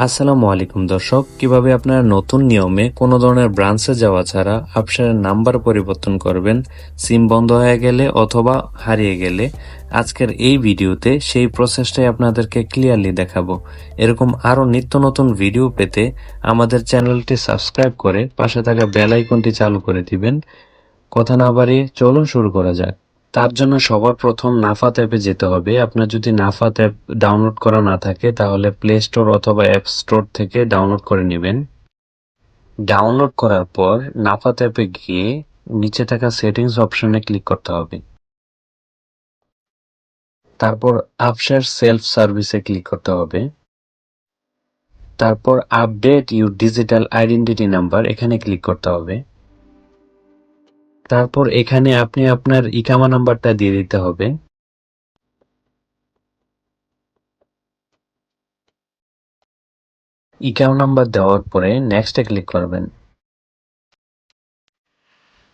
আসসালামু আলাইকুম দর্শক, কিভাবে আপনারা নতুন নিয়মে কোনো ধরনের ব্রাঞ্চে যাওয়া ছাড়া আপনার নাম্বার পরিবর্তন করবেন সিম বন্ধ হয়ে গেলে অথবা হারিয়ে গেলে। আজকের এই ভিডিওতে সেই প্রসেসটাই আপনাদেরকে ক্লিয়ারলি দেখাবো। এরকম আরো নিত্য নতুন ভিডিও পেতে আমাদের চ্যানেলটি সাবস্ক্রাইব করে পাশে থাকা বেল আইকনটি চালু করে দিবেন। কথা না বাড়িয়ে চলুন শুরু করা যাক। তার জন্য সবার প্রথম নাফাত অ্যাপে যেতে হবে। আপনার যদি নাফাত অ্যাপ ডাউনলোড করা না থাকে তাহলে প্লে স্টোর অথবা অ্যাপ স্টোর থেকে ডাউনলোড করে নেবেন। ডাউনলোড করার পর নাফাত অ্যাপে গিয়ে নিচে থাকা সেটিংস অপশনে ক্লিক করতে হবে। তারপর আপশেয়ার সেলফ সার্ভিসে ক্লিক করতে হবে। তারপর update your digital identity number এখানে ক্লিক করতে হবে। তারপর এখানে আপনি আপনার ইকামা নাম্বারটা দিয়ে দিতে হবে। ইকামা নাম্বার দেওয়ার পরে নেক্সটে ক্লিক করবেন।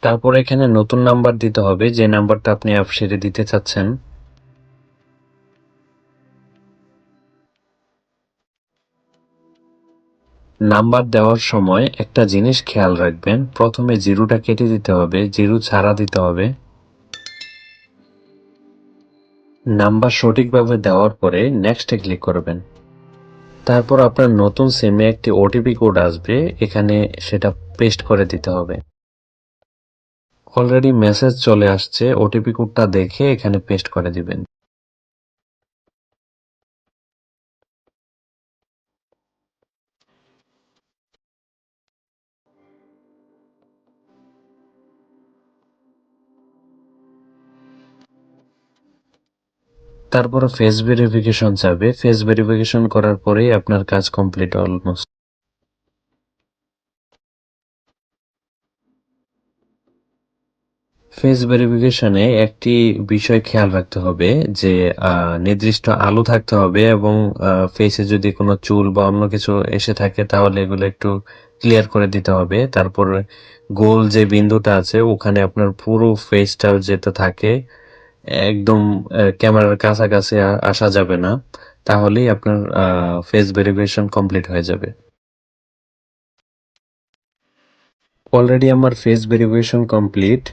তারপর এখানে নতুন নাম্বার দিতে হবে, যে নাম্বারটা আপনি আপশেয়ারে দিতে চাচ্ছেন। নাম্বার দেওয়ার সময় একটা জিনিস খেয়াল রাখবেন, প্রথমে জিরোটা কেটে দিতে হবে, জিরো ছাড়া দিতে হবে। নাম্বার সঠিকভাবে দেওয়ার পরে নেক্সটে ক্লিক করবেন। তারপর আপনার নতুন সিমে একটি ওটিপি কোড আসবে, এখানে সেটা পেস্ট করে দিতে হবে। অলরেডি মেসেজ চলে আসছে, ওটিপি কোডটা দেখে এখানে পেস্ট করে দিবেন। তারপরে ফেস ভেরিফিকেশন যাবে, ফেস ভেরিফিকেশন করার পরেই আপনার কাজ কমপ্লিট অলমোস্ট। ফেস ভেরিফিকেশনে একটি বিষয় খেয়াল রাখতে হবে যে নির্দিষ্ট আলো থাকতে হবে এবং ফেসে যদি কোনো চুল বা অন্য কিছু এসে থাকে তাহলে এগুলো একটু ক্লিয়ার করে দিতে হবে। তারপর গোল যে বিন্দুটা আছে ওখানে আপনার পুরো ফেসটা যেতে থাকে, একদম ক্যামেরার কাছাকাছি আসা যাবে না, তাহলেই আপনার ফেস ভেরিফিকেশন কমপ্লিট হয়ে যাবে। অলরেডি আমার ফেস ভেরিফিকেশন কমপ্লিট।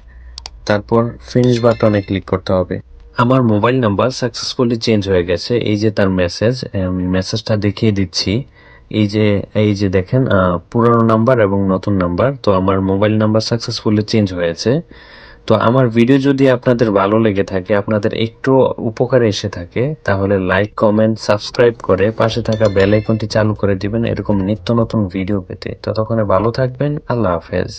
তারপর ফিনিশ বাটনে ক্লিক করতে হবে। আমার মোবাইল নাম্বার সাকসেসফুলি চেঞ্জ হয়ে গেছে, এই যে তার মেসেজ, আমি মেসেজটা দেখিয়ে দিচ্ছি। এই যে দেখেন, পুরনো নাম্বার এবং নতুন নাম্বার, তো আমার মোবাইল নাম্বার সাকসেসফুলি চেঞ্জ হয়েছে। তো আমার ভিডিও যদি আপনাদের ভালো লেগে থাকে, আপনাদের একটু উপকারে এসে থাকে, তাহলে লাইক কমেন্ট সাবস্ক্রাইব করে পাশে থাকা বেল আইকনটি চালু করে দিবেন এরকম নিত্য নতুন ভিডিও পেতে। ততক্ষণে ভালো থাকবেন। আল্লাহ হাফেজ।